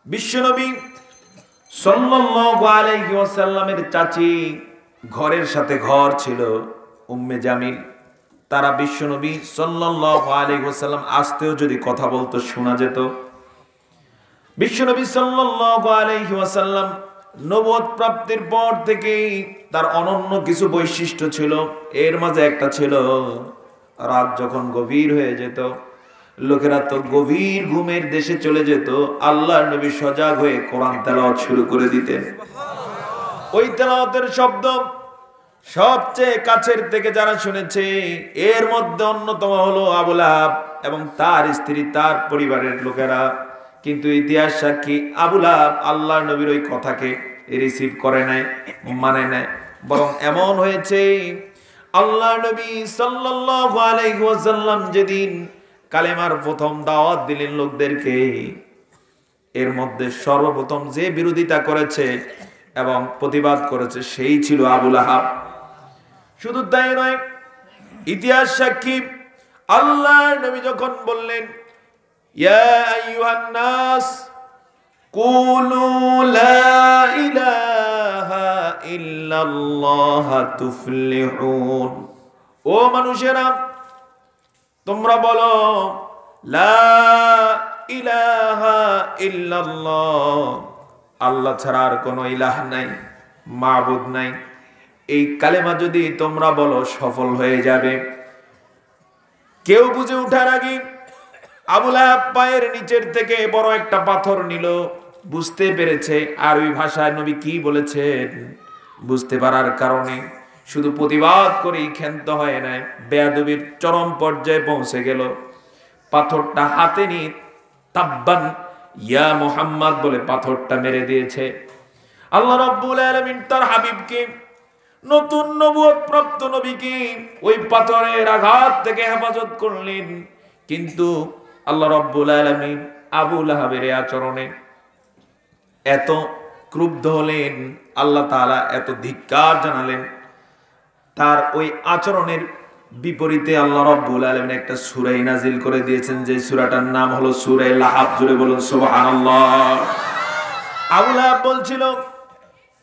বিশ্বনবী সাল্লাল্লাহু আলাইহি ওয়াসাল্লামের চাচী ঘরের সাথে ঘর ছিল উম্মে জামিল। তারা বিশ্বনবী সাল্লাল্লাহু আলাইহি ওয়াসাল্লাম আসতেও যদি কথা বলতো শোনা যেত। বিশ্বনবী সাল্লাল্লাহু আলাইহি ওয়াসাল্লাম নবুয়ত প্রাপ্তির পর থেকেই তার অনন্য কিছু বৈশিষ্ট্য ছিল। এর মাঝে একটা ছিল, রাত যখন গভীর হয়ে যেত, লোকেরা তো গভীর ঘুমের দেশে চলে যেত, আল্লাহর নবী সজাগ হয়ে কোরআন তেলাওয়াত শুরু করে দিতেন। ওই তেলাওয়াতের শব্দ সবচেয়ে কাছের থেকে যারা শুনেছে এর মধ্যে অন্যতম হলো আবু লাহাব এবং তার স্ত্রী, তার পরিবারের লোকেরা। কিন্তু ইতিহাস সাক্ষী আবু লাহাব আল্লাহর নবীর ওই কথাকে রিসিভ করে নাই, মানে নাই। বরং এমন হয়েছে, আল্লাহর নবী সাল্লাল্লাহু আলাইহি ওয়াসাল্লাম যেদিন কালেমার প্রথম দাওয়াত দিলেন লোকদেরকে, এর মধ্যে সর্বপ্রথম যে বিরোধিতা করেছে এবং প্রতিবাদ করেছে সেই ছিল আবু লাহাব। শুধু তাই নয়, ইতিহাস সাক্ষী আল্লাহর নবী যখন বললেন, ইয়া আইয়ুহান নাস কুলু লা ইলাহা ইল্লাল্লাহ তুফলিহুন, ও মানুষেরা তোমরা বলো লা ইলাহা ইল্লাল্লাহ, আল্লাহ ছাড়া আর কোনো ইলাহ নাই, মাবুদ নাই। এই কালেমা যদি তোমরা বলো সফল হয়ে যাবে। কেউ বুঝে ওঠার আগে আবু লাহাব পায়ের নিচের থেকে বড় একটা পাথর নিল। বুঝতে পেরেছে আরবি ভাষায় নবী কি বলেছেন। বুঝতে পারার কারণে শুধু প্রতিবাদ করেই ক্ষান্ত হয় নাই, বেয়াদবির চরম পর্যায়ে পৌঁছে গেল। পাথরটা হাতে নিয়ে তাব্বান ইয়া মুহাম্মদ বলে পাথরটা মেরে দিয়েছে। আল্লাহ রাব্বুল আলামিন তার হাবিবকে, নতুন নবুয়ত প্রাপ্ত নবীকে ওই পাথরের আঘাত থেকে হেফাজত করলেন। কিন্তু আল্লাহ রাব্বুল আলামিন আবু লাহাবের আচরণে এত ক্রুদ্ধ হলেন, আল্লাহ তাআলা এত ধিক্কার জানালেন। তার ওই আচরণের বিপরীতে আল্লাহ রাব্বুল আলামিন একটা সূরা নাজিল করে দিয়েছেন, যে সূরাটার নাম হলো সূরা লাহাব। জোরে বলুন সুবহানাল্লাহ। আবু লাহাব বলছিল,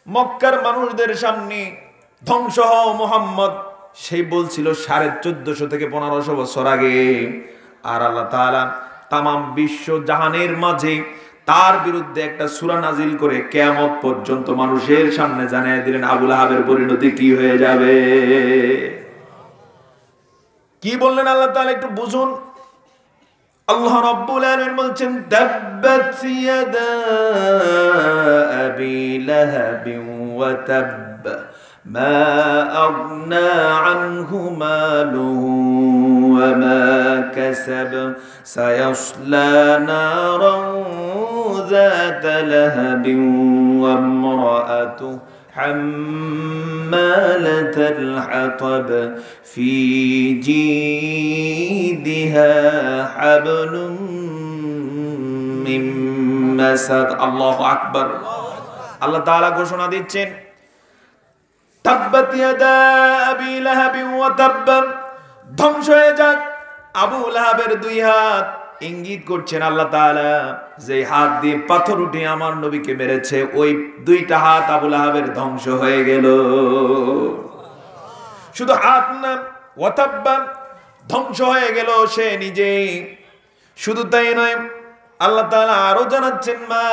মক্কার মানুষদের সামনে ধ্বংস হও মুহাম্মদ। সেই বলছিল 1450 থেকে 1500 বছর আগে। আর আল্লাহ তাআলা তামাম বিশ্ব জাহানের মাঝে তার বিরুদ্ধে একটা সূরা নাজিল করে কিয়ামত পর্যন্ত মানুষের সামনে জানিয়ে দিলেন আবু লাহাবের পরিণতি কি হয়ে যাবে। কি বললেন আল্লাহ তাআলা একটু বুঝুন। আল্লাহ রাব্বুল আলামিন বলছেন, তাব্বাত ইয়াদা আবি লাহাবিন ওয়া তাব মা আগনা আনহু মালুহু ওয়া মা কাসাব সায়াসলা নারান যাতা লাহাবিন ওয়া ইমরাআতুহু حمالة الحطب في جيدها حبل من مسد। الله أكبر। আল্লাহ তাআলা ঘোষণা দিচ্ছেন, তাব্বাত ইয়াদা আবি লাহাব ওয়া তাব, ধ্বংস হয়ে যাক আবু লাহাবের দুই হাত। ইঙ্গিত করছেন আল্লাহ তাআলা, যে হাত দিয়ে পাথর উঠে আমার নবীকে মেরেছে, ওই দুইটা হাত আবু লাহাবের ধ্বংস হয়ে গেল। শুধু হাত না, ওয়া তাব্বা, ধ্বংস হয়ে গেল সে নিজে। শুধু তাই নয়, আল্লাহ তাআলা আরো জানাচ্ছেন, মা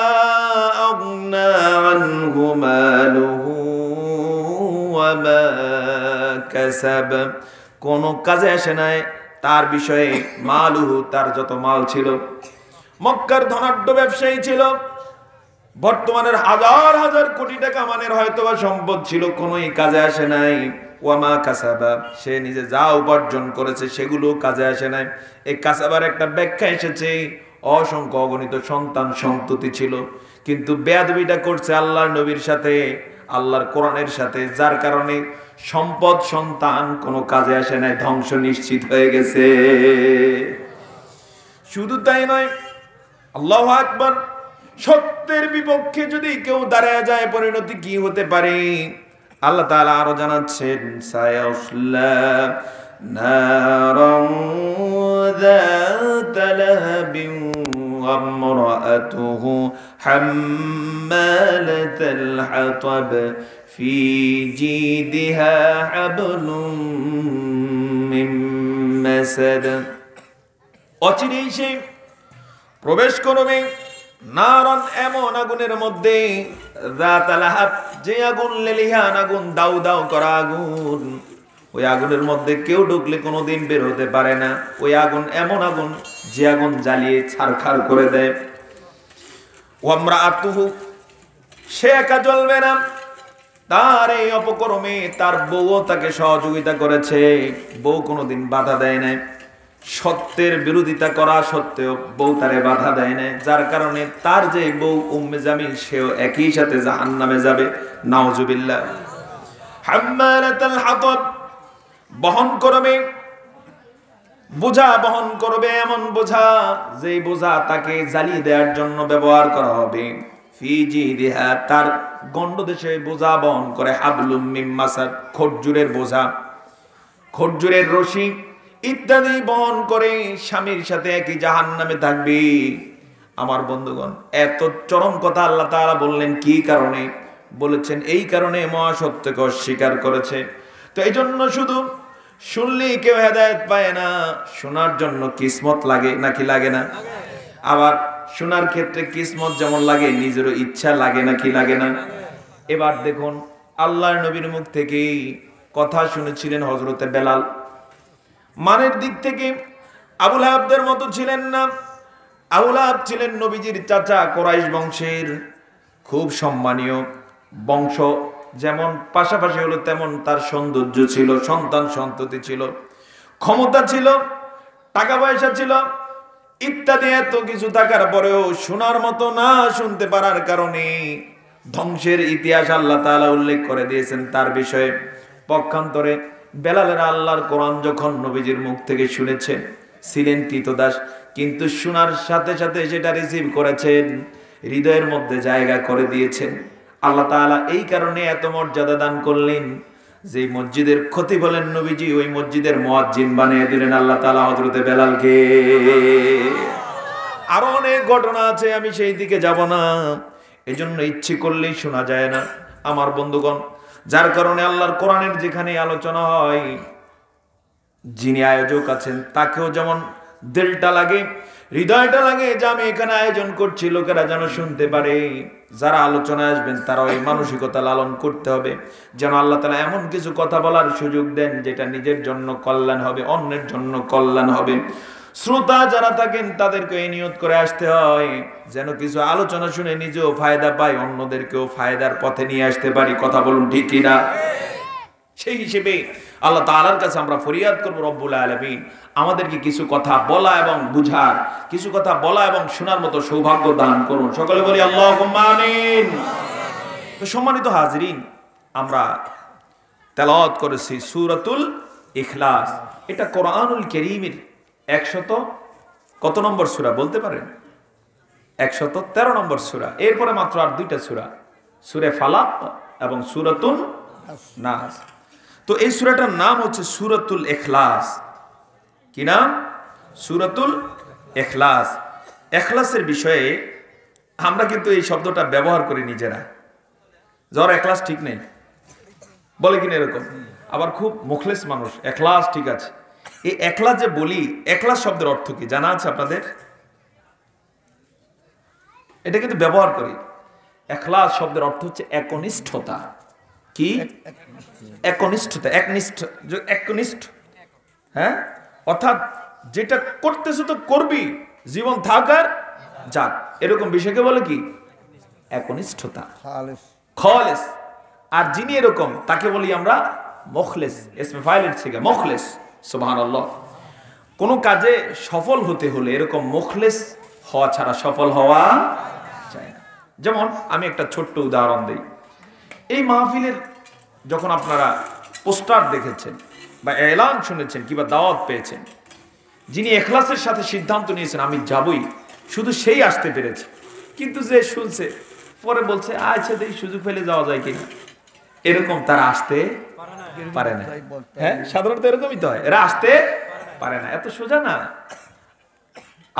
আগনা আনহু মালুহু ওয়া মা কাসাব, কোন কাজে আসে নাই তার বিষয়ে। মালুহু, তার যত মাল ছিল। মক্কার ধনাঢ্য ব্যবসায়ী ছিল, বর্তমানের হাজার হাজার কোটি টাকা মানের হয়তোবা সম্পদ ছিল, কোনোই কাজে আসে নাই। ওয়ামা কাসাবা, সে নিজে যা উপার্জন করেছে সেগুলো কাজে আসে নাই। এই কাসাবার একটা ব্যাখ্যা এসেছে, অসংখ্য অগণিত সন্তান সন্ততি ছিল, কিন্তু বেয়াদবিটা করছে আল্লাহর নবীর সাথে, আল্লাহর কোরআনের সাথে, যার কারণে সম্পদ সন্তান কোনো কাজে আসে নাই, ধ্বংস নিশ্চিত হয়ে গেছে। শুধু তাই নয়, আল্লাহু আকবার, সত্যের বিপক্ষে যদি কেউ দাঁড়ায় যায় পরিণতি কি হতে পারে আল্লাহ তাআলা আরো জানাচ্ছেন, সায়াসলা নারান যাতা লাহাবিন ওয়ামরাআতুহু হাম্মালাতাল হাতাব ফি জিদিহা হাবলুম মিন মাসাদ। অচিরেই সে প্রবেশ করবে নারান, এমন আগুনের মধ্যে, যাতাল লাহাব, যে আগুন লেলিহান আগুন, দাউ দাউ করা আগুন। ওই আগুনের মধ্যে কেউ ঢুকলে কোনোদিন বের হতে পারে না। ওই আগুন এমন আগুন যে আগুন জ্বালিয়ে ছারখার করে দেয়। ওয়ামরাআতুহু, সে একা জ্বলবে না, তার এই অপকর্মে তার বউও তাকে সহযোগিতা করেছে। বউ কোনোদিন বাধা দেয় নাই, সত্যের বিরোধিতা করা সত্ত্বেও বউ তারে বাধা দেয় নাই, যার কারণে তার যে বউ উম্মে জামিল, সেও একই সাথে জাহান্নামে যাবে। নাউজুবিল্লাহ। হাম্মালাতাল হাতাব, বহন করবে বোঝা, বহন করবে এমন বোঝা, যেই বোঝা তাকে জ্বালিয়ে দেওয়ার জন্য ব্যবহার করা হবে। ফি জিদিহা, তার গণ্ডদেশে বোঝা বহন করে, হাবলুম মিন মাসাদ, খজুরের বোঝা, খজুরের রশি ইত্যাদি বহন করে স্বামীর সাথে একই জাহান্নামে থাকবে। আমার বন্ধুগণ, এত চরম কথা আল্লাহ তাআলা বললেন কি কারণে? বলেছেন এই কারণে মহাসত্যকে অস্বীকার করেছে। তো এই জন্য শুধু শুনলেই কেউ হেদায়েত পায় না, শোনার জন্য কিসমত লাগে নাকি লাগে না? আবার শোনার ক্ষেত্রে কিসমত যেমন লাগে, নিজেরও ইচ্ছা লাগে নাকি লাগে না? এবার দেখুন, আল্লাহর নবীর মুখ থেকে কথা শুনেছিলেন হযরতে বেলাল। মানের দিক থেকে আবু লাহাবদের মতো ছিলেন না। আবু লাহাব ছিলেন নবীজির চাচা, কুরাইশ বংশের, খুব সম্মানীয় বংশ। যেমন পাশাপাশি হলো তেমন তার সৌন্দর্য ছিল, সন্তান সন্ততি ছিল, ক্ষমতা ছিল, টাকা পয়সা ছিল ইত্যাদি। এত কিছু থাকার পরেও শোনার মতো না, শুনতে পারার কারণে ধ্বংসের ইতিহাস আল্লাহ তাআলা উল্লেখ করে দিয়েছেন তার বিষয়ে। পক্ষান্তরে বেলালের আল্লাহর কোরআন যখন নবীজির মুখ থেকে শুনেছেন, ছিলেন ক্রীতদাস, কিন্তু শোনার সাথে সাথে সেটা রিসিভ করেছেন, হৃদয়ের মধ্যে জায়গা করে দিয়েছেন। আল্লাহ তাআলা এই কারণে এত মর্যাদা দান করলেন, যে মসজিদের খতিব বলেন নবীজি, ওই মসজিদের মুয়াজ্জিন বানিয়ে দিলেন আল্লাহ তাআলা হযরতে বেলালকে। আরো অনেক ঘটনা আছে, আমি সেই দিকে যাব না, এজন্য ইচ্ছে করলেই শোনা যায় না আমার বন্ধুগণ। যার কারণে আল্লাহর কোরআনের যেখানে আলোচনা হয়, যিনি আয়োজক আছেন তাকেও যেমন দিলটা লাগে, হৃদয়টা লাগে, যে আমি এখানে আয়োজন করছি লোকেরা যেন শুনতে পারে, যারা আলোচনায় আসবেন তারাও এই মানসিকতা লালন করতে হবে, যেন আল্লাহ তাআলা এমন কিছু কথা বলার সুযোগ দেন যেটা নিজের জন্য কল্যাণ হবে, অন্যের জন্য কল্যাণ হবে। শ্রোতা যারা থাকেন তাদেরকে এই নিয়ত করে আসতে হয় যেন কিছু আলোচনা শুনে নিজেও ফায়দা পাই, অন্যদেরকেও ফায়দার পথে নিয়ে আসতে পারি। কথা বলুন ঠিক কিনা? সেই হিসেবে আল্লাহ তাআলার কাছে আমরা ফরিয়াদ করব, রব্বুল আলামিন আমাদেরকে কিছু কথা বলা এবং বুঝার, কিছু কথা বলা এবং শোনার মতো সৌভাগ্য দান করুন। সকলে বলি আল্লাহুম্মা আমিন। তো সম্মানিত হাজিরিন, আমরা তেলাওয়াত করেছি সূরাতুল ইখলাস। এটা কোরআনুল কারীমের 100 কত নম্বর সূরা বলতে পারেন? 113 নম্বর সূরা। এরপরে মাত্র আর 2টা সূরা, সূরা ফালাক এবং সূরাতুন নাস। তো এই সূরাটার নাম হচ্ছে সূরাতুল ইখলাস। কি নাম? সূরাতুল ইখলাস। ইখলাসের বিষয়ে আমরা কিন্তু এই শব্দটা ব্যবহার করি নিজেরা, যার ইখলাস ঠিক নেই বলে কিনা এরকম। আবার খুব মুখলেস মানুষ, ইখলাস ঠিক আছে। এই ইখলাস যে বলি, ইখলাস শব্দের অর্থ কি জানা আছে আপনাদের? এটা কিন্তু ব্যবহার করি। ইখলাস শব্দের অর্থ হচ্ছে একনিষ্ঠতা। কি? একনিষ্ঠতা, একনিষ্ঠ। হ্যাঁ, অর্থাৎ যেটা করতেছ তো করবি, জীবন থাকার যাক, এরকম বিষয়কে বলে কি? একনিষ্ঠতা, খালিস। আর যিনি এরকম তাকে বলি আমরা মুখলেস। ইসমে ফাইলের থেকে মুখলেস। সুবহানাল্লাহ। কোন কাজে সফল হতে হলে এরকম মুখলেস হওয়া ছাড়া সফল হওয়া যায় না। যেমন আমি একটা ছোট্ট উদাহরণ দেই। এই মাহফিলের যখন আপনারা পোস্টার দেখেছেন বা এলান শুনেছেন কিংবা দাওয়াত পেয়েছেন, যিনি ইখলাসের সাথে সিদ্ধান্ত নিয়েছেন আমি যাবই, শুধু সেই আসতে পেরেছে। কিন্তু যে শুনছে পরে বলছে আচ্ছা দেখি সুযোগ পেলে যাওয়া যায় কিনা, এরকম তারা আসতে পারে না। হ্যাঁ, সাধারণত এরকমই তো হয়, এরা আসতে পারে না। এত সোজা না।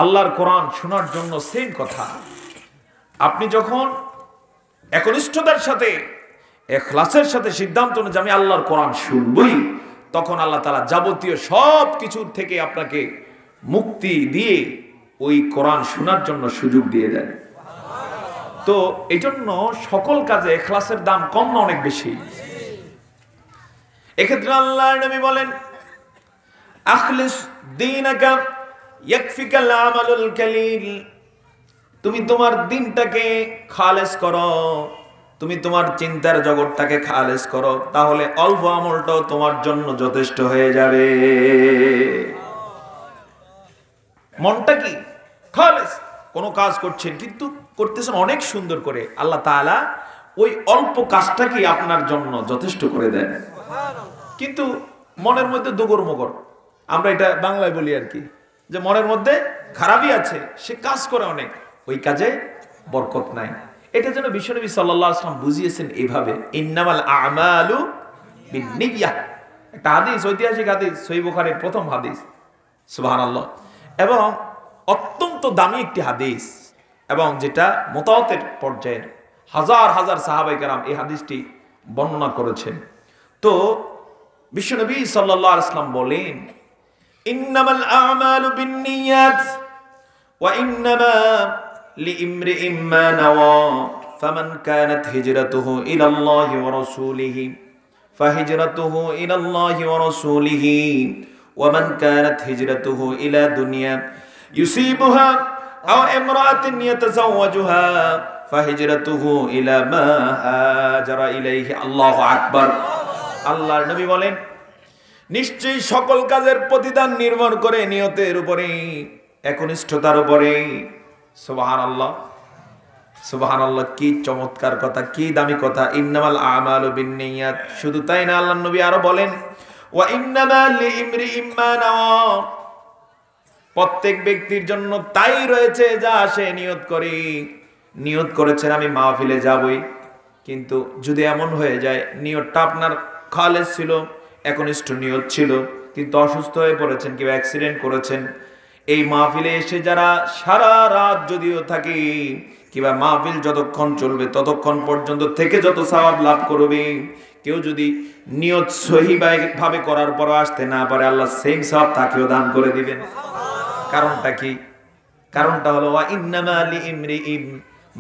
আল্লাহর কোরআন শোনার জন্য সেম কথা। আপনি যখন একনিষ্ঠতার সাথে ইখলাসের সাথে সিদ্ধান্ত নেন যে আমি আল্লাহর কোরআন শুনবই, তখন আল্লাহ তাআলা যাবতীয় সব কিছুর থেকে আপনাকে মুক্তি দিয়ে ওই কোরআন শোনার জন্য সুযোগ দিয়ে দেন। তো এই জন্য সকল কাজে ইখলাসের দাম কম না অনেক বেশি? এক্ষেত্রে আল্লাহর নবী বলেন, আখলিস দীনাকা ইয়াকফিকাল আমালুল কালিল। তুমি তোমার দিনটাকে খালেস করো, তুমি তোমার চিন্তার জগৎটাকে খালেস করো, তাহলে অল্প আমলটাও তোমার জন্য যথেষ্ট হয়ে যাবে। মনটা কি খালেস, কোনো কাজ করছেন কিন্তু করতেছেন অনেক সুন্দর করে, আল্লাহ তাআলা ওই অল্প কাজটাকে আপনার জন্য যথেষ্ট করে দেন। কিন্তু মনের মধ্যে দুগর মগর, আমরা এটা বাংলায় বলি আর কি, যে মনের মধ্যে খারাপই আছে, সে কাজ করে অনেক, ওই কাজে বরকত নাই। এটা যেন বিশ্বনবী সাল্লাল্লাহু আলাইহি ওয়াসাল্লাম বুঝিয়েছেন এইভাবে, ইন্নামাল আমালু বিন্নিয়াহ। একটা হাদিস, ঐতিহাসিক হাদিস, সহিহ বুখারীর প্রথম হাদিস, সুবহানাল্লাহ, এবং অত্যন্ত দামি একটি হাদিস, এবং যেটা মুতাওয়াতির পর্যায়ের, হাজার হাজার সাহাবায়ে কেরাম এই হাদিসটি বর্ণনা করেছেন। তো বিশ্বনবী সাল্লাল্লাহু আলাইহি ওয়াসাল্লাম বলেন, ইন্নামাল আমালু বিন্নিয়াত ওয়া ইন্নামা লিইমরিইম মা নাওয়া ফামান কানাত হিজরাতুহু ইলাল্লাহি ওয়া রাসূলিহি ফাহিজরাতুহু ইলাল্লাহি ওয়া রাসূলিহি ওয়া মান কানাত হিজরাতুহু ইলা দুনিয়া ইউসিবুহা আও ইমরাআতিন ইয়াতাযাওয়াজুহা ফাহিজরাতুহু ইলা মা হাজারা ইলাইহি। আল্লাহু আকবার। আল্লাহর নবী বলেন, নিশ্চয়ই সকল কাজের প্রতিদান নির্ভর করে নিয়তের উপরে, একনিষ্ঠতার উপরে। সুবহানাল্লাহ, সুবহানাল্লাহ, কি চমৎকার কথা, কি দামি কথা। ইন্নামাল আমালু বিন্নিয়াত। শুধু তাই না, আল্লাহর নবী আরো বলেন, ওয়া ইন্নামা লিইমরিইম মা নাওয়া। প্রত্যেক ব্যক্তির জন্য তাই রয়েছে যা সে নিয়ত করে। নিয়ত করেছেন আমি মাহফিলে যাবই, কিন্তু যদি এমন হয়ে যায় নিয়তটা আপনার খালেস ছিল, একনিষ্ঠ নিয়ত ছিল, কিন্তু অসুস্থ হয়ে পড়েছেন কিংবা অ্যাক্সিডেন্ট করেছেন, এই মাহফিলে এসে যারা সারা রাত যদিও থাকে কিংবা মাহফিল যতক্ষণ চলবে ততক্ষণ পর্যন্ত থেকে যত সওয়াব লাভ করবে, কেউ যদি নিয়ত সহিভাবে করার পর আসতে না পারে, আল্লাহ সেম সওয়াব তাকেও দান করে দিবেন। কারণটা কি? কারণটা হলো ওয়া ইন্নামা লিইমরিইম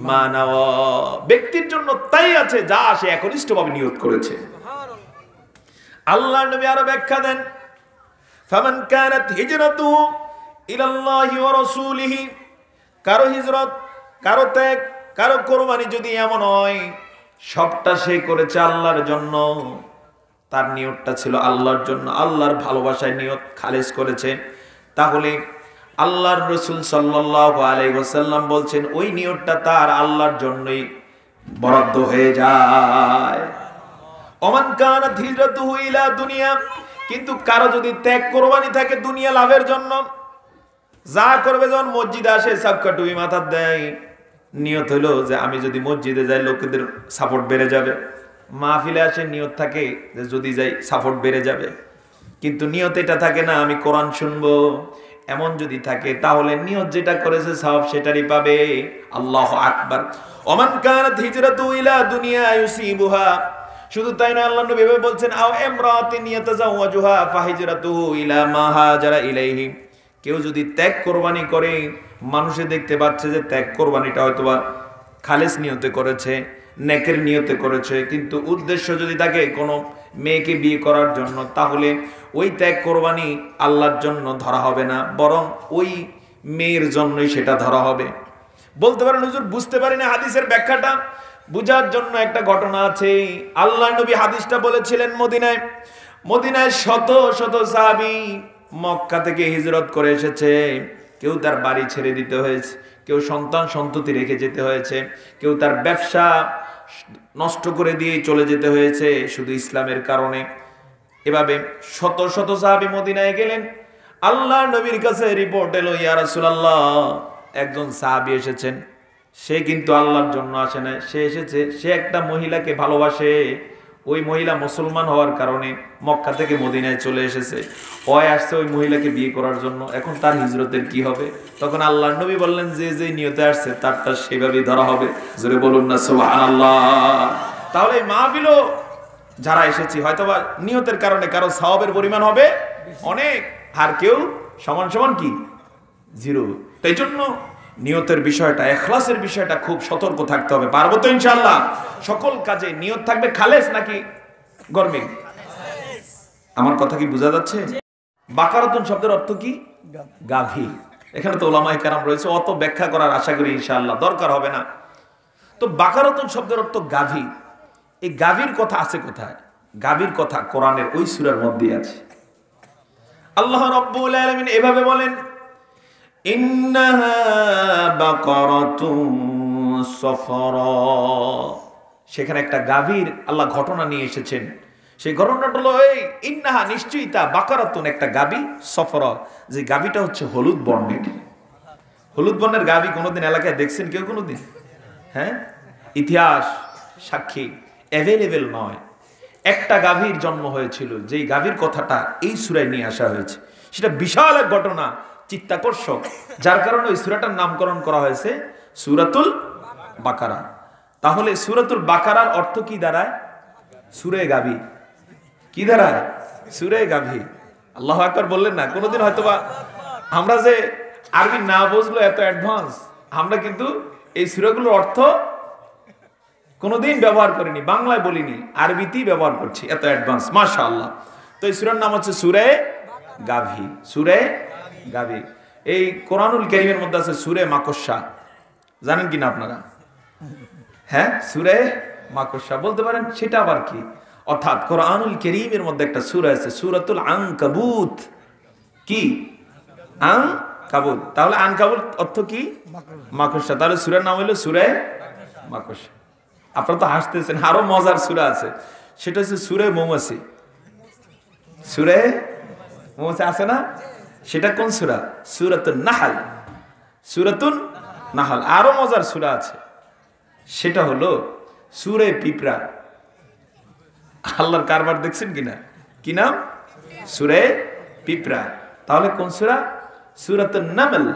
মা নাওয়া। ব্যক্তির জন্য তাই আছে যা সে একনিষ্ঠভাবে নিয়ত করেছে। আল্লাহর নবী আরো ব্যাখ্যা দেন, ফামান কানাত হিজরাতুহু ইলাল্লাহি ওয়া রাসূলিহি। কারো হিজরত, কারো ত্যাগ, কারো কুরবানি যদি এমন হয় সবটা সে করেছে আল্লাহর জন্য, তার নিয়তটা ছিল আল্লাহর জন্য, আল্লাহর ভালোবাসায় নিয়ত খালেস করেছে, তাহলে আল্লাহর রাসূল সাল্লাল্লাহু আলাইহি ওয়াসাল্লাম বলছেন ওই নিয়তটা তার আল্লাহর জন্যই বরাদ্দ হয়ে যায়। ওমান কানাত হিজরাতুহু ইলা দুনিয়া। কিন্তু কারো যদি ত্যাগ কুরবানি থাকে দুনিয়া লাভের জন্য, যা করবে, যখন মসজিদে আসে সাবকা টুপি মাথা দেয়, নিয়ত হলো যে আমি যদি মসজিদে যাই লোকেদের সাপোর্ট বেড়ে যাবে। মাহফিলে আসে নিয়ত থাকে যে যদি যাই সাপোর্ট বেড়ে যাবে, কিন্তু নিয়ত এটা থাকে না আমি কোরআন শুনবো। এমন যদি থাকে তাহলে নিয়ত যেটা করেছে সওয়াব সেটারই পাবে। আল্লাহু আকবার। ওমান কানাত হিজরাতুহু ইলা দুনিয়া ইউসিবুহা। শুধু তাই না, আল্লাহর নবী বলছেন আও ইমরাআতিন ইয়াতাযাওয়াজুহা ফাহিজরাতুহু ইলা মা হাজারা ইলাইহি। কেউ যদি ত্যাগ কুরবানি করে, মানুষে দেখতে পাচ্ছে যে ত্যাগ কুরবানিটা হয়তোবা খালেস নিয়তে করেছে, নেকের নিয়তে করেছে, কিন্তু উদ্দেশ্য যদি থাকে কোনো মেয়েকে বিয়ে করার জন্য, তাহলে ওই ত্যাগ কুরবানি আল্লাহর জন্য ধরা হবে না, বরং ওই মেয়ের জন্যই সেটা ধরা হবে। বলতে পারেন হুজুর বুঝতে পারি না হাদিসের ব্যাখ্যাটা। বুঝার জন্য একটা ঘটনা আছে। আল্লাহর নবী হাদিসটা বলেছিলেন মদিনায়। মদিনায় শত শত সাহাবী মক্কা থেকে হিজরত করে এসেছে। কেউ তার বাড়ি ছেড়ে দিতে হয়েছে, কেউ সন্তান সন্ততি রেখে যেতে হয়েছে, কেউ তার ব্যবসা নষ্ট করে দিয়ে চলে যেতে হয়েছে শুধু ইসলামের কারণে। এভাবে শত শত সাহাবী মদিনায় গেলেন। আল্লাহর নবীর কাছে রিপোর্ট এলো, ইয়া রাসূলুল্লাহ, একজন সাহাবী এসেছেন, সে কিন্তু আল্লাহর জন্য আসে না, সে এসেছে, সে একটা মহিলাকে ভালোবাসে, ওই মহিলা মুসলমান হওয়ার কারণে মক্কা থেকে মদিনায় চলে এসেছে, আসছে ওই মহিলাকে বিয়ে করার জন্য। এখন তার হিজরতের কি হবে? তখন আল্লাহর নবী বললেন, যে যে নিয়তে আসছে তারটা সেভাবেই ধরা হবে। জোরে বলুন না সুবহানাল্লাহ। তাহলে এই মাহফিলও যারা এসেছি হয়তোবা নিয়তের কারণে কারো সওয়াবের পরিমাণ হবে অনেক, আর কেউ সমান সমান কি জিরো। তাই জন্য নিয়তের বিষয়টা, ইখলাসের বিষয়টা খুব সতর্ক থাকতে হবে। পারবো তো ইনশাআল্লাহ? সকল কাজে নিয়ত থাকবে খালেস নাকি গরমিল? আমার কথা কি বোঝা যাচ্ছে? বাকারাতুন শব্দের অর্থ কি? গাভী। এখানে তো ওলামায়ে কেরাম রয়েছে, অত ব্যাখ্যা করার আশা করি ইনশাআল্লাহ দরকার হবে না। তো বাকারাতুন শব্দের অর্থ গাভী। এই গাভীর কথা আছে কোথায়? গাভীর কথা কোরআনের ওই সূরার মধ্যে আছে। আল্লাহ রাব্বুল আলামিন এভাবে বলেন, ইন্নাহা বাকারাতুন সফরা। সেখানে একটা গাভীর আল্লাহ ঘটনা নিয়ে এসেছেন। সেই ঘটনাটা হলো এই, ইন্নাহা নিশ্চয়ই তা, বাকারাতুন একটা গাভী, সফরা যে গাভীটা হচ্ছে হলুদ বর্ণের। হলুদ বর্ণের গাভী কোনোদিন এলাকায় দেখছেন কেউ কোনোদিন? হ্যাঁ, ইতিহাস সাক্ষী অ্যাভেলেবেল নয়। একটা গাভীর জন্ম হয়েছিল, যেই গাভীর কথাটা এই সূরায় নিয়ে আসা হয়েছে। সেটা বিশাল এক ঘটনা, চিত্তাকর্ষক, যার কারণে ওই সূরাটার নামকরণ করা হয়েছে সূরাতুল বাকারা। তাহলে সূরাতুল বাকারার অর্থ কি দাঁড়ায়? সূরে গাভী। কি দাঁড়ায়? সূরে গাভী। আল্লাহু আকবার বললেন না? কোনোদিন হয়তোবা আমরা যে আরবি না বুঝলো এত অ্যাডভান্স, আমরা কিন্তু এই সূরাগুলোর অর্থ কোনোদিন ব্যবহার করিনি, বাংলায় বলিনি, আরবিতেই ব্যবহার করছি, এত অ্যাডভান্স মাশাআল্লাহ। তো এই সূরার নাম হচ্ছে সূরে গাভী। সূরে গাভী। এই কোরআনুল কারীমের মধ্যে আছে সূরে মাকড়সা, জানেন কিনা আপনারা? হ্যাঁ, সূরে মাকড়সা বলতে পারেন, সেটা আবার কি? অর্থাৎ কোরআনুল কারীমের মধ্যে একটা সূরা আছে সূরাতুল আনকাবুত। কি? আনকাবুত। তাহলে আনকাবুত অর্থ কি? মাকড়সা। তাহলে সূরার নাম হলো সূরে মাকড়সা। আপনারা তো হাসতেছেন, আরো মজার সূরা আছে, সেটা হচ্ছে সূরে মৌমাছি। সূরে মৌমাছি আছে না? সেটা কোন সূরা? সূরাতুন নাহল। সূরাতুন নাহল। আরো মজার সূরা আছে, সেটা হলো সূরে পিঁপড়া। আল্লাহর কারবার দেখছেন কিনা? কি নাম? সূরে পিঁপড়া। তাহলে কোন সূরা? সূরাতুন নামল।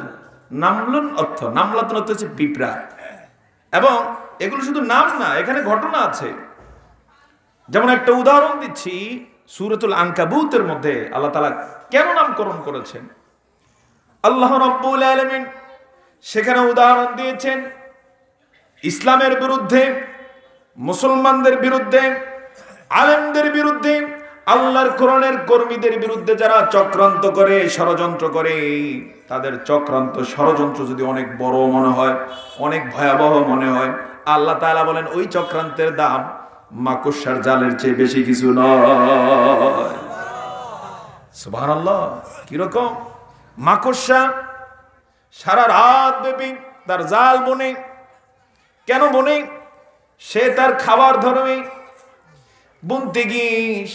নামলুন অর্থ, নামলাতুন অর্থ হচ্ছে পিঁপড়া। এবং এগুলো শুধু নাম না, এখানে ঘটনা আছে। যেমন একটা উদাহরণ দিচ্ছি, সূরাতুল আনকাবুতের মধ্যে আল্লাহ তাআলা কেন নামকরণ করেছেন, আল্লাহ রাব্বুল আলামিন সেখানে উদাহরণ দিয়েছেন ইসলামের বিরুদ্ধে, মুসলমানদের বিরুদ্ধে, আলেমদের বিরুদ্ধে, আল্লাহর কোরআনের কর্মীদের বিরুদ্ধে যারা চক্রান্ত করে, ষড়যন্ত্র করে, তাদের চক্রান্ত ষড়যন্ত্র যদি অনেক বড় মনে হয়, অনেক ভয়াবহ মনে হয়, আল্লাহ তাআলা বলেন ওই চক্রান্তের দাম মাকড়সার জালের চেয়ে বেশি কিছু নয়। সুবহানাল্লাহ। কিরকম? মাকড়সা সারা রাত ব্যাপী তার জাল বনে। কেন বনে? সে তার খাবার ধর্মে বুনতে গিয়ে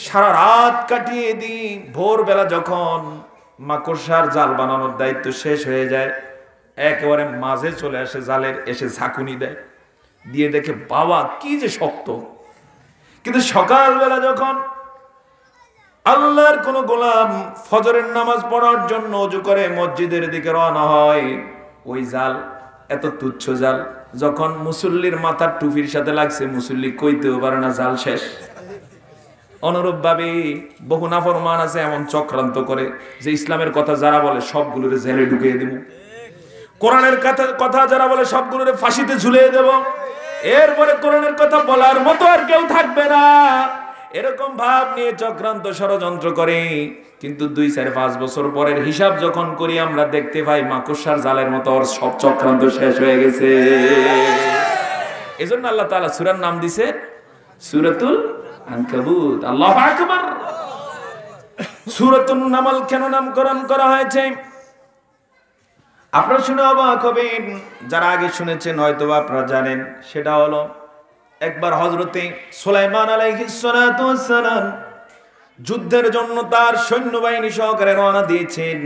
সারা রাত কাটিয়ে দিই, ভোরবেলা যখন মাকড়সার জাল বানানোর দায়িত্ব শেষ হয়ে যায়, একেবারে মাঝে চলে আসে জালের, এসে ঝাঁকুনি দেয়, দিয়ে দেখে বাবা কি যে শক্ত। কিন্তু সকালবেলা যখন আল্লাহর কোন গোলাম ফজরের নামাজ পড়ার জন্য ওযু করে মসজিদের দিকে রওনা হয়, ওই জাল এত তুচ্ছ জাল, যখন মুসল্লির মাথার টুপির সাথে লাগছে, মুসল্লি কইতেও পারে না জাল শেষ। অনুরূপ ভাবে বহু নাফরমান আছে এমন চক্রান্ত করে যে ইসলামের কথা যারা বলে সবগুলোরে জেলে ঢুকিয়ে দেব, কোরআনের কথা যারা বলে সবগুলোরে ফাঁসিতে ঝুলিয়ে দেব, এরপরে কোরআনের কথা বলার মতো আর কেউ থাকবে না, এরকম ভাব নিয়ে চক্রান্ত ষড়যন্ত্র করে। কিন্তু 2-4-5 বছর পরের হিসাব যখন করি, আমরা দেখতে পাই মাকড়সার জালের মতো ওর সব চক্রান্ত শেষ হয়ে গেছে। এজন্য আল্লাহ তাআলা সূরার নাম দিয়েছে সূরাতুল আনকাবুত। আল্লাহু আকবার। সূরাতুন নামল কেন নামকরণ করা হয়েছে আপনারা শুনে অবাক হবেন, যারা আগে শুনেছেন হয়তো আপনারা জানেন। সেটা হলো একবার হযরতে সুলাইমান আলাইহিস সালাতু ওয়াস সালাম যুদ্ধের জন্য তার সৈন্যবাহিনী সহকারে রওনা দিয়েছেন।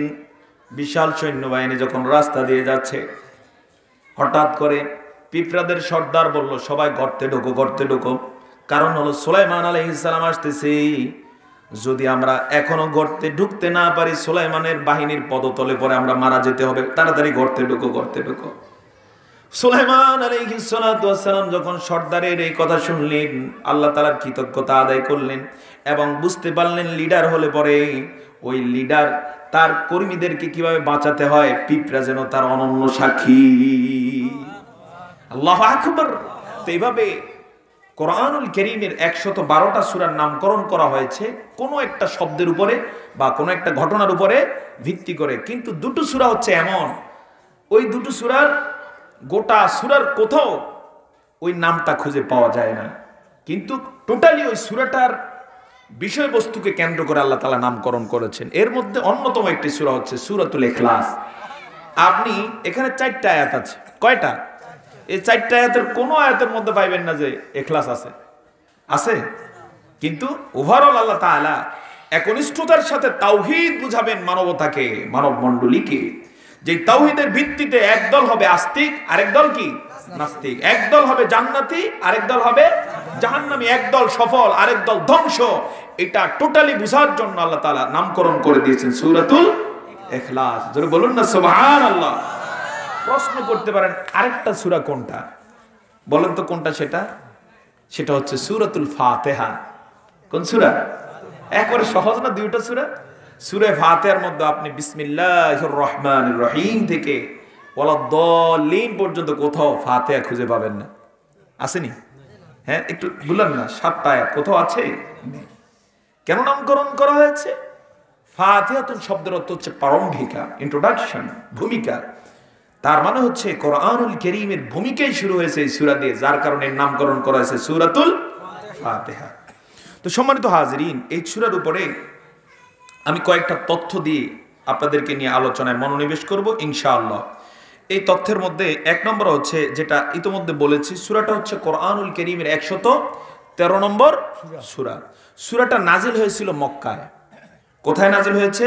বিশাল সৈন্যবাহিনী যখন রাস্তা দিয়ে যাচ্ছে, হঠাৎ করে পিঁপড়াদের সর্দার বলল, সবাই গর্তে ঢোকো, গর্তে ঢোকো। কারণ হলো সুলাইমান আলাইহিস সালাম আসতেছে, যদি আমরা এখনো গর্তে ঢুকতে না পারি সুলাইমানের বাহিনীর পদতলে পরে আমরা মারা যেতে হবে, তাড়াতাড়ি গর্তে ঢুকো। সুলাইমান আলাইহিস সালাতু ওয়াস সালাম যখন সর্দারের এই কথা শুনলেন, আল্লাহ তাআলার কৃতজ্ঞতা আদায় করলেন এবং বুঝতে পারলেন লিডার হলে পরে ওই লিডার তার কর্মীদেরকে কিভাবে বাঁচাতে হয়, পিঁপড়া যেন তার অনন্য সাক্ষী। আল্লাহু আকবার। তো এইভাবে কোরআনুল কারীমের 112টা সূরার নামকরণ করা হয়েছে কোনো একটা শব্দের উপরে বা কোনো একটা ঘটনার উপরে ভিত্তি করে। কিন্তু দুটো সূরা হচ্ছে এমন, ওই দুটো সূরার গোটা সূরার কোথাও ওই নামটা খুঁজে পাওয়া যায় না, কিন্তু টোটালি ওই সূরাটার বিষয়বস্তুকে কেন্দ্র করে আল্লাহ তাআলা নামকরণ করেছেন। এর মধ্যে অন্যতম একটি সূরা হচ্ছে সূরাতুল ইখলাস। আপনি এখানে 4টা আয়াত আছে। কয়টা? এই 4টা আয়াতের কোনো আয়াতের মধ্যে পাইবেন না যে ইখলাস আছে। কিন্তু ওভারঅল আল্লাহ তাআলা একনিষ্ঠতার সাথে তাওহীদ বুঝাবেন মানবতাকে, মানব মণ্ডলীকে, যে তাওহীদের ভিত্তিতে একদল হবে আস্তিক, আরেক দল কি নাস্তিক, একদল হবে জান্নাতি, আরেক দল হবে জাহান্নামী, একদল সফল, আরেক দল ধ্বংস। এটা টোটালি বুঝার জন্য আল্লাহ তাআলা নামকরণ করে দিয়েছেন সূরাতুল ইখলাস। জোরে বলুন না সুবহানাল্লাহ। প্রশ্ন করতে পারেন আরেকটা সূরা কোনটা, বলেন তো কোনটা সেটা হচ্ছে সূরাতুল ফাতিহা। কোন সূরা? একবারে সহজ না দুইটা সূরা? সূরা ফাতিহার মধ্যে আপনি বিসমিল্লাহির রহমানির রহিম থেকে ওয়ালাদ-দাল্লিন পর্যন্ত কোথাও ফাতিহা খুঁজে পাবেন না। আসেনি? হ্যাঁ, একটু বললাম না 7টা আয়াত কোথাও আছে? কেন নামকরণ করা হয়েছে? ফাতিহাতুন শব্দের অর্থ হচ্ছে প্রারম্ভিকা, ইন্ট্রোডাকশন, ভূমিকা। তার মানে হচ্ছে কোরআনুল কারীমের ভূমিকাই শুরু হয়েছে এই সূরা দিয়ে, যার কারণে নামকরণ করা হয়েছে সূরাতুল ফাতিহা। তো সম্মানিত হাজিরিন, এই সূরার উপরে আমি কয়েকটা তথ্য দিয়ে আপনাদেরকে নিয়ে আলোচনায় মনোনিবেশ করব ইনশাআল্লাহ। এই তথ্যের মধ্যে 1 নম্বর হচ্ছে, যেটা ইতিমধ্যে বলেছি, সূরাটা হচ্ছে কোরআনুল কারীমের 113 নম্বর সূরা। সূরাটা নাজিল হয়েছিল মক্কায়। কোথায় নাজিল হয়েছে?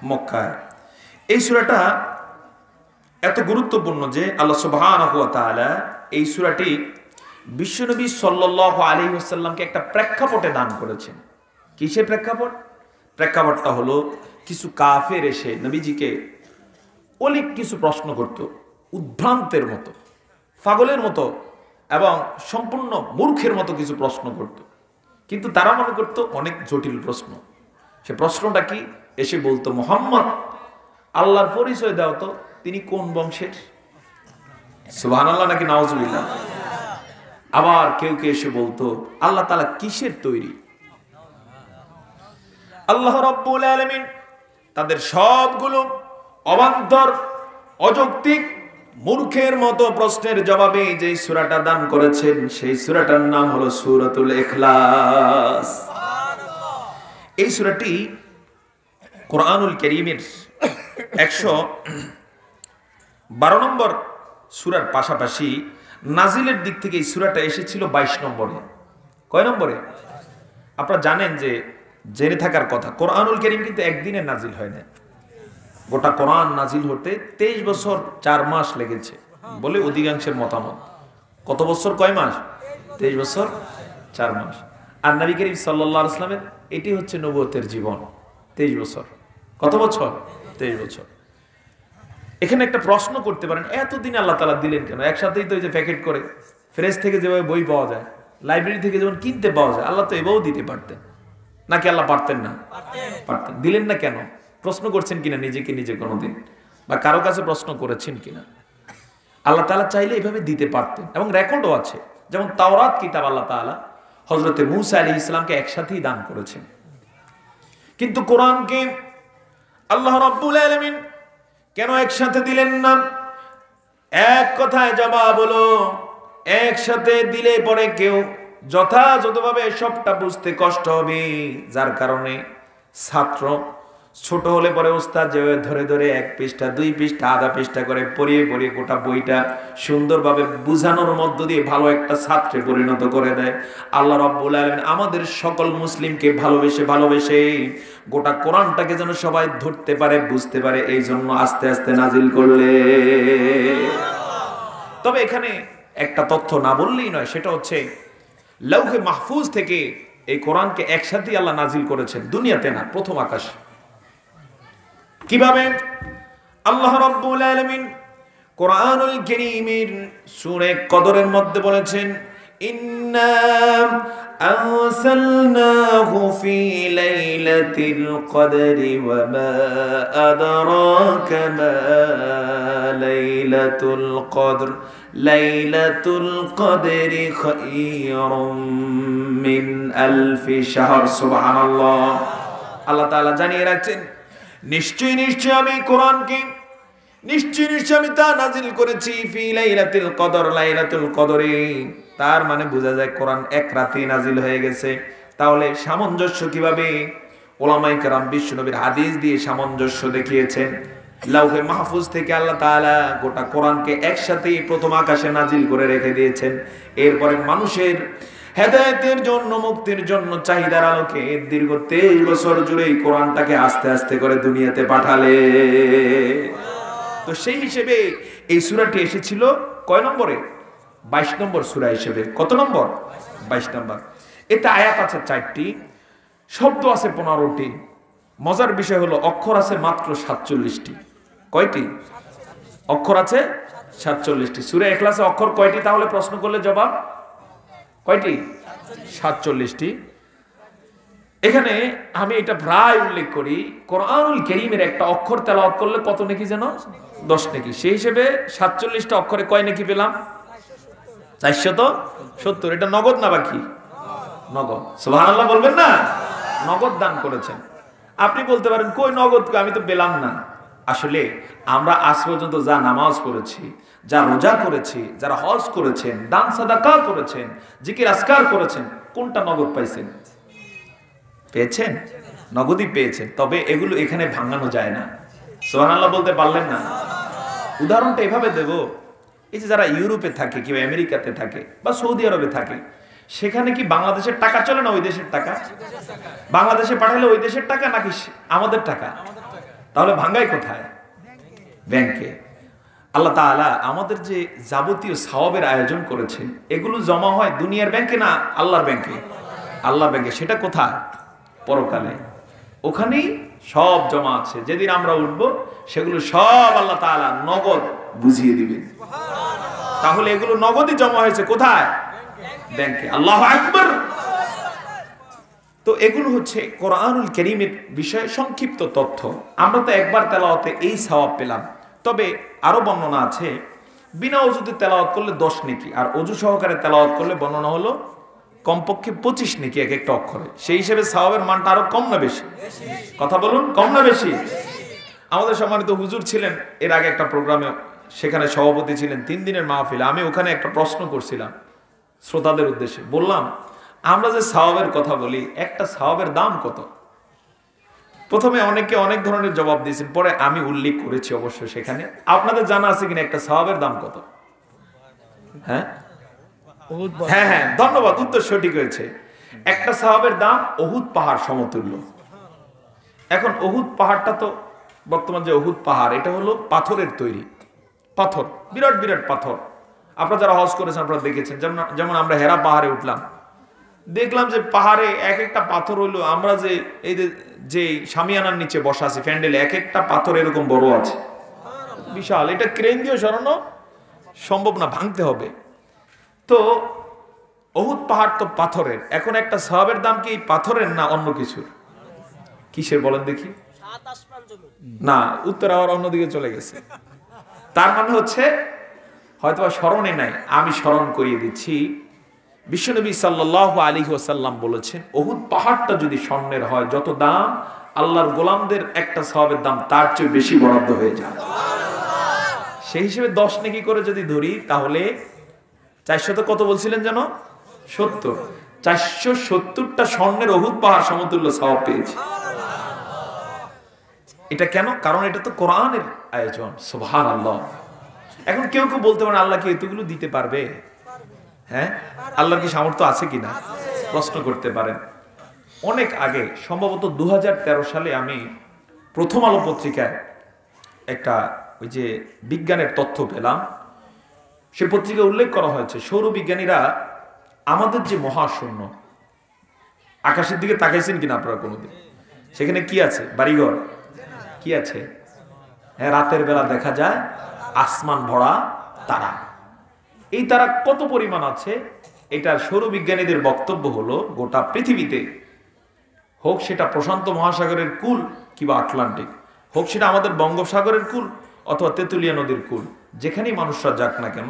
মক্কায়। এই সূরাটা এত গুরুত্বপূর্ণ যে আল্লাহ সুবহানাহু ওয়া তাআলা এই সূরাটি বিশ্বনবী সাল্লাল্লাহু আলাইহি ওয়াসাল্লামকে একটা প্রেক্ষাপটে দান করেছেন। কিসের প্রেক্ষাপট? প্রেক্ষাপটটা হলো কিছু কাফের এসে নবীজিকে অনেক কিছু প্রশ্ন করত, উদ্ভ্রান্তের মতো, পাগলের মতো এবং সম্পূর্ণ মূর্খের মতো কিছু প্রশ্ন করত। কিন্তু তারা মনে করত অনেক জটিল প্রশ্ন। সে প্রশ্নটা কি? এসে বলতো, মুহাম্মদ আল্লাহর পরিচয় দাও তো, তিনি কোন বংশের? সুবহানাল্লাহ নাকি নাউজুবিল্লাহ? আবার কেউ এসে বলতো, আল্লাহ তাআলা কিসের তৈরি? আল্লাহ রাব্বুল আলামিন তাদের সবগুলো অবান্তর, অযৌক্তিক, মূর্খের মতো প্রশ্নের জবাবে যে সূরাটা দান করেছেন, সেই সূরাটার নাম হলো সূরাতুল ইখলাস। এই সূরাটি কোরআনুল কারীমের 112 নম্বর সূরার পাশাপাশি নাজিলের দিক থেকে এই সূরাটা এসেছিল 22 নম্বরে। কয় নম্বরে? আপনারা জানেন যে, জেনে থাকার কথা, কোরআনুল কারীম কিন্তু একদিনে নাজিল হয় না। গোটা কোরআন নাজিল হতে 23 বছর 4 মাস লেগেছে বলে অধিকাংশের মতামত। কত বছর? কয় মাস? 23 বছর 4 মাস। আর নবী করিম সাল্লাল্লাহু আলাইহি ওয়াসাল্লামের এটি হচ্ছে নবুয়তের জীবন, 23 বছর। কত বছর? 23 বছর। এখানে একটা প্রশ্ন করতে পারেন, এতদিন আল্লাহ তাআলা দিলেন কেন? একসাথেই তো এই যে প্যাকেট করে ফ্রেশ থেকে যেভাবে বই পাওয়া যায়, লাইব্রেরি থেকে যেমন কিনতে পাওয়া যায়, আল্লাহ তো এভাবেও দিতে পারতেন। নাকি আল্লাহ পারতেন না? পারতেন। দিলেন না কেন? প্রশ্ন করছেন কিনা নিজেকে নিজে কোনোদিন, বা কারো কাছে প্রশ্ন করেছেন কিনা? আল্লাহ তাআলা চাইলে এভাবে দিতে পারতেন, এবং রেকর্ডও আছে। যেমন তাওরাত কিতাব আল্লাহ তাআলা হযরতে মূসা আলাইহিস সালামকে একসাথেই দান করেছেন। কিন্তু কোরআনকে আল্লাহ রাব্বুল আলামিন কেন একসাথে দিলেন না? এক কথায় জবাব হলো, একসাথে দিলে পরে কেউ যথাযথভাবে সবটা বুঝতে কষ্ট হবে, যার কারণে ছাত্র ছোট হলে পরে ওস্তাদ যেভাবে ধরে ধরে 1 পৃষ্ঠা 2 পৃষ্ঠা আধা পৃষ্ঠা করে পড়িয়ে পড়িয়ে গোটা বইটা সুন্দরভাবে বুঝানোর মধ্য দিয়ে ভালো একটা ছাত্রে পরিণত করে দেয়, আল্লাহ রাব্বুল আলামিন আমাদের সকল মুসলিমকে ভালোবেসে গোটা কোরআনটাকে যেন সবাই ধরতে পারে, বুঝতে পারে, এই জন্য আস্তে আস্তে নাজিল করলে। তবে এখানে একটা তথ্য না বললেই নয়, সেটা হচ্ছে লৌহে মাহফুজ থেকে এই কোরআনকে একসাথে আল্লাহ নাজিল করেছেন, দুনিয়াতে না, প্রথম আকাশে। কিভাবে? আল্লাহ রাব্বুল আলামিন কোরআনুল কারীমের সূরা কদরের মধ্যে বলেছেন, ইন্না আরসালনাহু ফি লাইলাতিল কদরি ওয়া মা আদরাকা মা লাইলাতুল কদর লাইলাতুল কদরি খায়রুম মিন আলফি শাহর। সুবহানাল্লাহ। আল্লাহ তাআলা জানিয়ে রাখছেন, নিশ্চয় নিশ্চয় আমি কোরআনকে নিশ্চয় আমি তা নাজিল করেছি ফি লাইলাতুল কদর, লাইলাতুল কদরে। তার মানে বোঝা যায় কোরআন এক রাতে নাজিল হয়ে গেছে। তাহলে সামঞ্জস্য কিভাবে? ওলামায়ে কেরাম বিশ্বনবীর হাদিস দিয়ে সামঞ্জস্য দেখিয়েছেন। লাউহে মাহফুজ থেকে আল্লাহ তাআলা গোটা কোরআনকে একসাথে প্রথম আকাশে নাজিল করে রেখে দিয়েছেন। এরপরে মানুষের হেদায়েতের জন্য, মুক্তির জন্য চাহিদার আলোকে দীর্ঘ 23 বছর জুড়ে এই কোরআনটাকে আস্তে আস্তে করে দুনিয়াতে পাঠালে। তো সেই হিসেবে এই সূরাটি এসেছিল কয় নম্বরে? 22 নম্বর সূরা হিসেবে। কত নম্বর? 22 নম্বর। এতে আয়াত আছে 4টি, শব্দ আছে 15টি। মজার বিষয় হলো অক্ষর আছে মাত্র 47টি। কয়টি অক্ষর আছে? 47টি। সূরা ইখলাসে অক্ষর কয়টি তাহলে প্রশ্ন করলে জবাব কয়টি? 47টি। এখানে আমি এটা প্রায় উল্লেখ করি, কোরআনুল কারীমের একটা অক্ষর তেলাওয়াত করলে কত নেকি যেন? 10 নেকি। সেই হিসেবে 47টা অক্ষরে কয় নেকি পেলাম? 470। এটা নগদ না বাকি? নগদ। সুবহানাল্লাহ বলবেন না? নগদ দান করেছেন। আপনি বলতে পারেন কই নগদ, আমি তো পেলাম না। আসলে আমরা আজ পর্যন্ত যা নামাজ পড়েছি, যা রোজা করেছি, যারা হজ করেছেন, দান সাদাকা করেছেন, জিকির আজকার করেছেন, কোনটা নগদ পাইছেন? পেয়েছেন? নগদই পেয়েছেন। তবে এগুলো এখানে ভাঙানো যায় না। সুবহানাল্লাহ বলতে পারলেন না? উদাহরণটা এভাবে দেব, এই যে যারা ইউরোপে থাকে, কিংবা আমেরিকাতে থাকে, বা সৌদি আরবে থাকে, সেখানে কি বাংলাদেশের টাকা চলে না ওই দেশের টাকা? বাংলাদেশে পাঠালে ওই দেশের টাকা নাকি আমাদের টাকা? তাহলে ভাঙ্গাই কোথায়? ব্যাংকে। আল্লাহ তাআলা আমাদের যে যাবতীয় সওয়াবের আয়োজন করেছেন, এগুলো জমা হয় দুনিয়ার ব্যাংকে না আল্লাহর ব্যাংকে? আল্লাহর ব্যাংকে। সেটা কোথায়? পরকালে। ওখানেই সব জমা আছে। যেদিন আমরা উঠবো সেগুলো সব আল্লাহ তাআলা নগদ বুঝিয়ে দিবেন। তাহলে এগুলো নগদই জমা হয়েছে কোথায়? ব্যাংকে। আল্লাহু আকবার। তো এগুলো হচ্ছে কোরআনুল কারীমের বিষয়ে সংক্ষিপ্ত তথ্য। আমরা তো একবার তেলাওয়াতে এই সওয়াব পেলাম। তবে আরো বর্ণনা আছে, বিনা ওযুতে তেলাওয়াত করলে 10 নেকি, আর ওযু সহকারে তেলাওয়াত করলে বর্ণনা হলো কমপক্ষে 25 নেকি এক একটা অক্ষরে। সেই হিসেবে সওয়াবের মানটা আরো কম না বেশি? কথা বলুন, কম না বেশি? আমাদের সম্মানিত হুজুর ছিলেন এর আগে একটা প্রোগ্রামে, সেখানে সভাপতি ছিলেন 3 দিনের মাহফিলে। আমি ওখানে একটা প্রশ্ন করছিলাম শ্রোতাদের উদ্দেশ্যে। বললাম, আমরা যে সওয়াবের কথা বলি, একটা সওয়াবের দাম কত? প্রথমে অনেকে অনেক ধরনের জবাব দিয়েছেন, পরে আমি উল্লেখ করেছি অবশ্য সেখানে। আপনাদের জানা আছে কিনা একটা সওয়াবের দাম কত? হ্যাঁ হ্যাঁ হ্যাঁ, ধন্যবাদ, উত্তর সঠিক হয়েছে। একটা সওয়াবের দাম উহুদ পাহাড় সমতুল্য। এখন উহুদ পাহাড়টা তো বর্তমান যে উহুদ পাহাড়, এটা হলো পাথরের তৈরি পাথর, বিরাট বিরাট পাথর। আপনারা যারা হজ করেছেন আপনারা দেখেছেন। যেমন আমরা হেরা পাহাড়ে উঠলাম, দেখলাম যে পাহাড়ে এক একটা পাথর হইলো, আমরা যে এই যে শামিয়ানার নিচে বসা আছি প্যান্ডেলে, এক একটা পাথর এরকম বড় আছে, বিশাল। এটা ক্রেন দিয়ে সরানো সম্ভব না, ভাঙতে হবে। তো উহুদ পাহাড় তো পাথরের। এখন একটা সওয়াবের দাম কি পাথরের না অন্য কিছুর? কিসের বলেন দেখি? না, উত্তর আবার অন্যদিকে চলে গেছে। তার মানে হচ্ছে হয়তো স্মরণে নাই, আমি স্মরণ করিয়ে দিচ্ছি। বিশ্বনবী সাল্লাল্লাহু আলাইহি ওয়াসাল্লাম বলেছেন, উহুদ পাহাড়টা যদি স্বর্ণের হয়, যত দাম, আল্লাহর গোলামদের একটা সওয়াবের দাম তার চেয়ে বেশি বরাদ্দ হয়ে যায়। সেই হিসেবে 10 নেকি করে যদি ধরি, তাহলে 400 কত বলছিলেন যেন? 70। 470টা স্বর্ণের উহুদ পাহাড় সমতুল্য সওয়াব পেয়েছি। এটা কেন? কারণ এটা তো কোরআনের আয়োজন। সুবহানাল্লাহ। এখন কেউ কেউ বলতে পারে, আল্লাহ কি এতগুলো দিতে পারবে? হ্যাঁ, আল্লাহর কি সামর্থ্য আছে কিনা প্রশ্ন করতে পারেন। অনেক আগে, সম্ভবত 2013 সালে আমি প্রথম আলো পত্রিকায় একটা ওই যে বিজ্ঞানের তথ্য পেলাম। সে পত্রিকায় উল্লেখ করা হয়েছে, সৌরবিজ্ঞানীরা আমাদের যে মহাশূন্য, আকাশের দিকে তাকাইছেন কিনা আপনারা কোনোদিন? সেখানে কি আছে? বাড়িঘর কি আছে? হ্যাঁ, রাতের বেলা দেখা যায় আসমান ভরা তারা। এই তারা কত পরিমাণ আছে, এটা সৌরবিজ্ঞানীদের বক্তব্য হলো গোটা পৃথিবীতে, হোক সেটা প্রশান্ত মহাসাগরের কুল কিংবা আটলান্টিক, হোক সেটা আমাদের বঙ্গোপসাগরের কুল অথবা তেঁতুলিয়া নদীর কুল, যেখানেই মানুষরা যাক না কেন,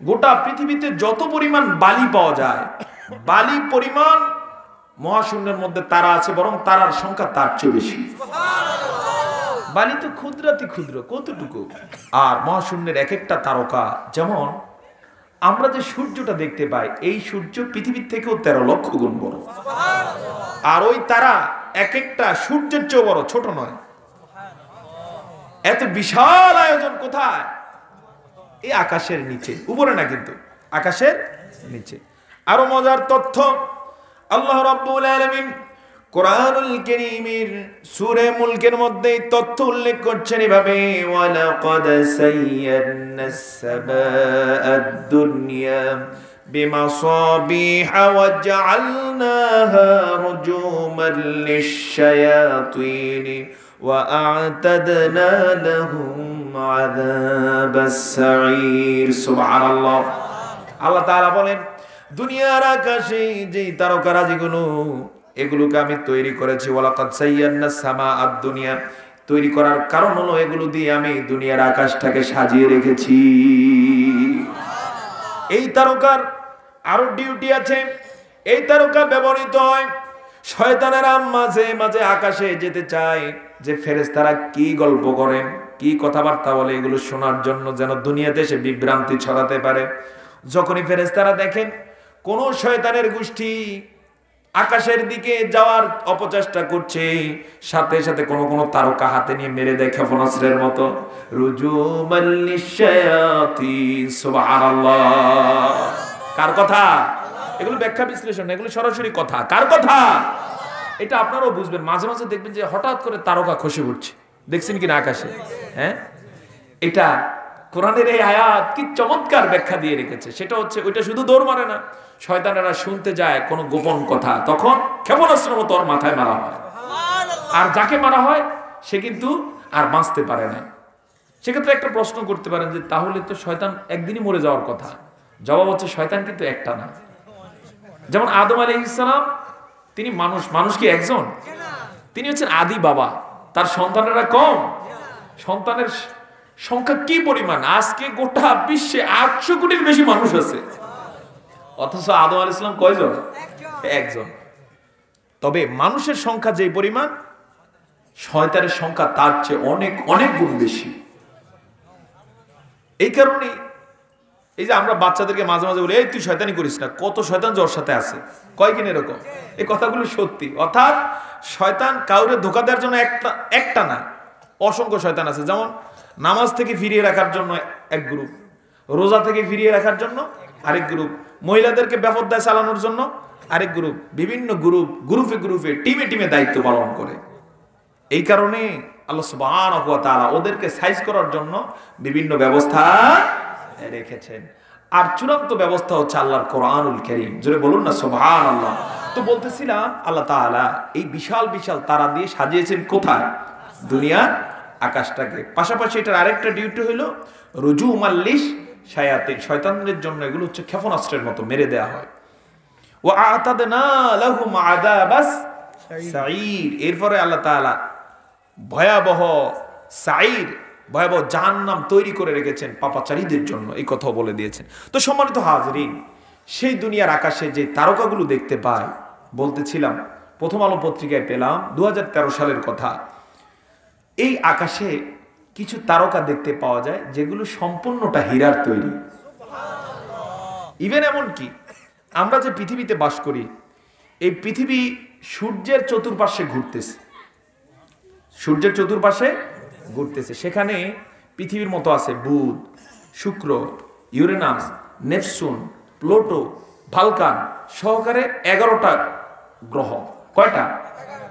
গোটা পৃথিবীতে যত পরিমাণ বালি পাওয়া যায়, বালি পরিমাণ মহাশূন্যের মধ্যে তারা আছে, বরং তারার সংখ্যা তার চেয়ে বেশি। বালি তো ক্ষুদ্রাতি ক্ষুদ্র, কতটুকু, আর মহাশূন্যের এক একটা তারকা, যেমন আমরা যে সূর্যটা দেখতে পাই, এই সূর্য পৃথিবীর থেকেও 13 লক্ষ গুণ বড়, আর ওই তারা এক একটা সূর্যের চেয়ে বড়, ছোট নয়। এত বিশাল আয়োজন কোথায়? এই আকাশের নিচে, উপরে না কিন্তু, আকাশের নিচে। আরো মজার তথ্য, আল্লাহ রাব্বুল আলামিন কোরআনুল কারীমের সূরা মুলকের মধ্যে তথ্য উল্লেখ করছেন এভাবে, ওয়ালাকাদ সাইয়্যারনাস সামাআদ দুনিয়া বিমাসাবিহা ওয়া জাআলনাহা রুজুমান লিশ-শায়াতিন ওয়া আ'তাদনা লাহুম আযাবাস সাঈর। সুবহানাল্লাহ। আল্লাহ তাআলা বলেন, দুনিয়ার আকাশে যে তারকারাজিগুলো, এগুলোকে আমি তৈরি করেছি। ওয়ালাকাদ সাইয়্যারনাস সামাআদ দুনিয়া, তৈরি করার কারণ হলো এগুলো দিয়ে আমি দুনিয়ার আকাশটাকে সাজিয়ে রেখেছি। এই তারকার আরো ডিউটি আছে। এই তারকা ব্যবহৃত হয়, শয়তানেরা মাঝে মাঝে আকাশে যেতে চায় যে ফেরেশতারা কি গল্প করেন, কি কথাবার্তা বলে, এগুলো শোনার জন্য, যেন দুনিয়াতে সে বিভ্রান্তি ছড়াতে পারে। যখনই ফেরেশতারা দেখেন কোন শয়তানের গোষ্ঠী আকাশের দিকে যাওয়ার অপচেষ্টা করছে, সাথে সাথে কোন কোন তারকা হাতে নিয়ে মেরে দেয় ক্ষেপণাস্ত্রের মতো। রুজুমান লিশ-শায়াতিন। সুবহানাল্লাহ। কার কথা? এগুলো ব্যাখ্যা বিশ্লেষণ, এগুলো সরাসরি কথা। কার কথা? এটা আপনারাও বুঝবেন। মাঝে মাঝে দেখবেন যে হঠাৎ করে তারকা খসে পড়ছে, দেখছেন কিনা আকাশে? হ্যাঁ, এটা কোরআনের এই আয়াত কি চমৎকার ব্যাখ্যা দিয়ে রেখেছে। সেটা হচ্ছে, ওইটা শুধু দৌড় মারে না, শয়তানেরা শুনতে যায় কোনো গোপন কথা, তখন ক্ষেপণাস্ত্রের মতো ওর মাথায় মারা হয়, আর যাকে মারা হয় সে কিন্তু আর বাঁচতে পারে না। সেক্ষেত্রে একটা প্রশ্ন করতে পারেন যে তাহলে তো শয়তান একদিনই মরে যাওয়ার কথা। জবাব হচ্ছে, শয়তান কিন্তু একটা না। যেমন আদম আলাইহিস সালাম, তিনি মানুষ কি একজন? তিনি হচ্ছেন আদি বাবা, তার সন্তানেরা কম। সন্তানের সংখ্যা কি পরিমাণ! আজকে গোটা বিশ্বে 800 কোটির বেশি মানুষ আছে, অথচ আদম আলাইহিস সালাম কয়জন? একজন। তবে মানুষের সংখ্যা যে পরিমাণ, শয়তানের সংখ্যা তার চেয়ে অনেক অনেক গুণ বেশি। এই কারণে এই যে আমরা বাচ্চাদেরকে মাঝে মাঝে বলি, এই তুই শয়তানি করিস না, কত শয়তান যে ওর সাথে আছে, কয়দিন এরকম। এই কথাগুলো সত্যি। অর্থাৎ শয়তান কাউরে ধোঁকা দেওয়ার জন্য একটা না, অসংখ্য শয়তান আছে। যেমন নামাজ থেকে ফিরিয়ে রাখার জন্য এক গ্রুপ, রোজা থেকে ফিরিয়ে রাখার জন্য আরেক গ্রুপ, মহিলাদেরকে বেপরদায় চালানোর জন্য আরেক গ্রুপ, বিভিন্ন গ্রুপে টিমে দায়িত্ব পালন করে। এই কারণে আল্লাহ সুবহানাহু ওয়া তাআলা ওদেরকে সাইজ করার জন্য বিভিন্ন ব্যবস্থা রেখেছেন। আর চূড়ান্ত ব্যবস্থা হচ্ছে আল্লাহর কোরআনুল কারীম। জোরে বলুন না সুবহানাল্লাহ। তো বলতেছিলাম, আল্লাহ তাআলা এই বিশাল বিশাল তারা দিয়ে সাজিয়েছেন কোথায়? দুনিয়ার আকাশটাকে। পাশাপাশি এটার আরেকটা ডিউটি হলো রুজুমান লিশ-শায়াতিন, শয়তানদের জন্য এগুলো হচ্ছে ক্ষেপণাস্ত্রের মতো মেরে দেয়া হয়। ওয়া আ'তাদনা লাহুম আযাবাস সাঈর। এরপরে আল্লাহ তাআলা ভয়াবহ সাঈর, ভয়াবহ জাহান্নাম তৈরি করে রেখেছেন পাপাচারীদের জন্য, এই কথাও বলে দিয়েছেন। তো সম্মানিত হাজরিন, সেই দুনিয়ার আকাশে যে তারকাগুলো দেখতে পাই, বলতেছিলাম প্রথম আলো পত্রিকায় পেলাম 2013 সালের কথা। এই আকাশে কিছু তারকা দেখতে পাওয়া যায় যেগুলো সম্পূর্ণটা হীরার তৈরি। ইভেন এমন কি, আমরা যে পৃথিবীতে বাস করি, এই পৃথিবী সূর্যের চতুর্পাশে ঘুরতেছে, সূর্যের চতুর্পাশে ঘুরতেছে। সেখানে পৃথিবীর মতো আছে বুধ, শুক্র, ইউরেনাস, নেপচুন, প্লুটো, ভালকান সহকারে 11টা গ্রহ। কয়টা?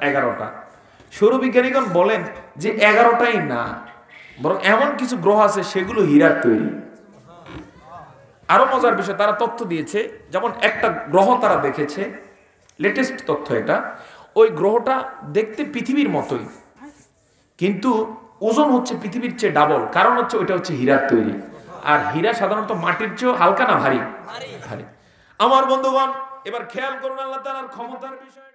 11টা। সৌরবিজ্ঞানীগণ বলেন যে 11টাই না, বরং এমন কিছু গ্রহ আছে সেগুলো হীরার তৈরি। আরো মজার বিষয়, তারা তথ্য দিয়েছে, যেমন একটা গ্রহ তারা দেখেছে, লেটেস্ট তথ্য এটা, ওই গ্রহটা দেখতে পৃথিবীর মতোই, কিন্তু ওজন হচ্ছে পৃথিবীর চেয়ে ডাবল। কারণ হচ্ছে ওইটা হচ্ছে হীরার তৈরি, আর হীরা সাধারণত মাটির চেয়েও হালকা না ভারী? ভারী। আমার বন্ধুগণ, এবার খেয়াল করুন আল্লাহ তাআলার ক্ষমতার বিষয়।